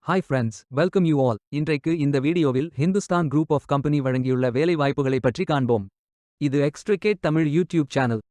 Hi friends, welcome you all. இன்றைக்கு இந்த வீடியோவில் ஹிந்துஸ்தான் குரூப் ஆஃப் கம்பெனி வழங்கியுள்ள வேலை வாய்ப்புகளை பற்றி காண்போம். இது எக்ஸ்ட்ரிகேட் தமிழ் யூடியூப் சேனல்.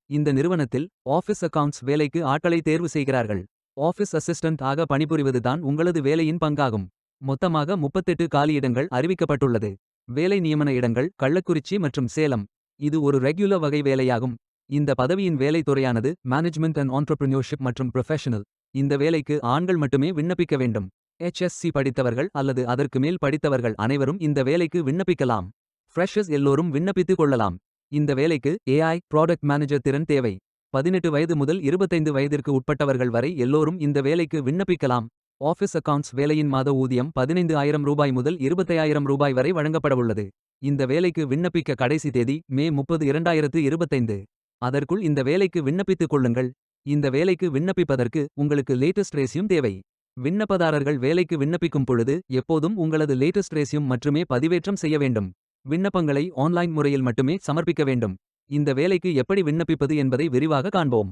இந்த நிறுவனத்தில் ஆஃபீஸ் அக்கவுண்ட்ஸ் வேலைக்கு ஆட்களை தேர்வு செய்கிறார்கள். ஆஃபீஸ் அசிஸ்டன்ட் ஆக பணிபுரிவது தான் உங்களது வேலையின் பங்காகும். மொத்தமாக 38 காலியிடங்கள் அறிவிக்கப்பட்டுள்ளது. வேலை நியமன இடங்கள் கள்ளக்குறிச்சி மற்றும் சேலம். இது ஒரு ரெகுலர் வகை வேலையாகும். இந்த பதவியின் வேலை துறையானது மேனேஜ்மெண்ட் அண்ட் ஆண்டர்பிரினியோர்ஷிப் மற்றும் ப்ரொஃபஷனல். இந்த வேலைக்கு ஆண்கள் மட்டுமே விண்ணப்பிக்க வேண்டும். HSC படித்தவர்கள் அல்லது அதற்கு மேல் படித்தவர்கள் அனைவரும் இந்த வேலைக்கு விண்ணப்பிக்கலாம். ஃப்ரெஷர்ஸ் எல்லோரும் விண்ணப்பித்துக் கொள்ளலாம். இந்த வேலைக்கு AI ப்ராடக்ட் மேனேஜர் திறன் தேவை. 18 வயது முதல் 25 வயதிற்கு உட்பட்டவர்கள் வரை எல்லோரும் இந்த வேலைக்கு விண்ணப்பிக்கலாம். ஆஃபீஸ் அக்கவுண்ட்ஸ் வேலையின் மாத ஊதியம் 15,000 ரூபாய் முதல் 25,000 ரூபாய் வரை வழங்கப்படவுள்ளது. இந்த வேலைக்கு விண்ணப்பிக்க கடைசி தேதி மே 30, 2025. அதற்குள் இந்த வேலைக்கு விண்ணப்பித்துக் கொள்ளுங்கள். இந்த வேலைக்கு விண்ணப்பிப்பதற்கு உங்களுக்கு லேட்டஸ்ட் ரெஸ்யூம் தேவை. விண்ணப்பதாரர்கள் வேலைக்கு விண்ணப்பிக்கும் பொழுது எப்போதும் உங்களது லேட்டஸ்ட் ரெஸ்யூம் மட்டுமே பதிவேற்றம் செய்ய வேண்டும். விண்ணப்பங்களை ஆன்லைன் முறையில் மட்டுமே சமர்ப்பிக்க வேண்டும். இந்த வேலைக்கு எப்படி விண்ணப்பிப்பது என்பதை விரிவாக காண்போம்.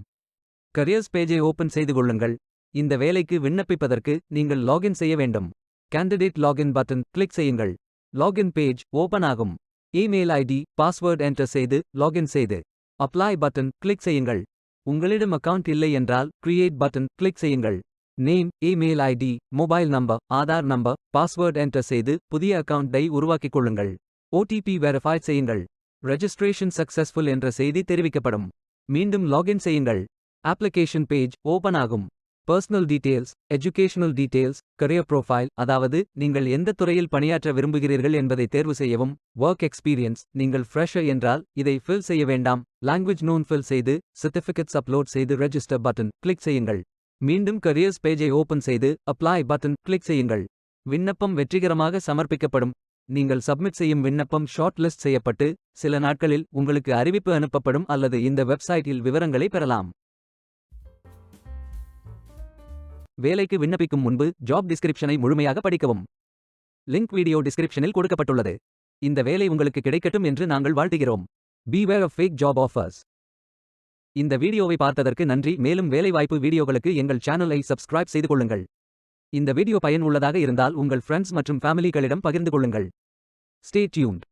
கரியர்ஸ் பேஜை ஓபன் செய்து கொள்ளுங்கள். இந்த வேலைக்கு விண்ணப்பிப்பதற்கு நீங்கள் லாகின் செய்ய வேண்டும். கேண்டிடேட் லாகின் பட்டன் கிளிக் செய்யுங்கள். லாகின் பேஜ் ஓபன் ஆகும். இமெயில் ஐடி பாஸ்வேர்ட் என்டர் செய்து லாகின் செய்து அப்ளை பட்டன் கிளிக் செய்யுங்கள். உங்களிடம் அக்கவுண்ட் இல்லை என்றால் கிரியேட் பட்டன் கிளிக் செய்யுங்கள். Name, email ID, mobile number, Aadhaar number, password enter செய்து புதிய அக்கவுண்டை உருவாக்கிக் கொள்ளுங்கள். OTP வெரிஃபை செய்யுங்கள். ரெஜிஸ்ட்ரேஷன் சக்சஸ்ஃபுல் என்ற செய்தி தெரிவிக்கப்படும். மீண்டும் லாகின் செய்யுங்கள். அப்ளிகேஷன் பேஜ் ஓபன் ஆகும். Personal details, educational details, career profile, அதாவது நீங்கள் எந்த துறையில் பணியாற்ற விரும்புகிறீர்கள் என்பதை தேர்வு செய்யவும். ஒர்க் எக்ஸ்பீரியன்ஸ், நீங்கள் ஃப்ரெஷர் என்றால் இதை ஃபில் செய்ய வேண்டாம். லாங்குவேஜ் நோன் ஃபில் செய்து சர்டிஃபிகேட்ஸ் அப்லோட் செய்து ரெஜிஸ்டர் பட்டன் கிளிக் செய்யுங்கள். மீண்டும் கரியர்ஸ் பேஜை ஓபன் செய்து அப்ளை பட்டன் கிளிக் செய்யுங்கள். விண்ணப்பம் வெற்றிகரமாக சமர்ப்பிக்கப்படும். நீங்கள் சப்மிட் செய்யும் விண்ணப்பம் ஷார்ட் லிஸ்ட் செய்யப்பட்டு சில நாட்களில் உங்களுக்கு அறிவிப்பு அனுப்பப்படும் அல்லது இந்த வெப்சைட்டில் விவரங்களை பெறலாம். வேலைக்கு விண்ணப்பிக்கும் முன்பு ஜாப் டிஸ்கிரிப்ஷனை முழுமையாக படிக்கவும். லிங்க் வீடியோ டிஸ்கிரிப்ஷனில் கொடுக்கப்பட்டுள்ளது. இந்த வேலை உங்களுக்கு கிடைக்கட்டும் என்று நாங்கள் வாழ்த்துகிறோம். Beware of fake job offers. இந்த வீடியோவை பார்த்ததற்கு நன்றி. மேலும் வேலைவாய்ப்பு வீடியோகளுக்கு எங்கள் சேனலை சப்ஸ்கிரைப் செய்து கொள்ளுங்கள். இந்த வீடியோ பயன் உள்ளதாக இருந்தால் உங்கள் ஃப்ரெண்ட்ஸ் மற்றும் ஃபேமிலிகளிடம் பகிர்ந்து கொள்ளுங்கள். Stay tuned.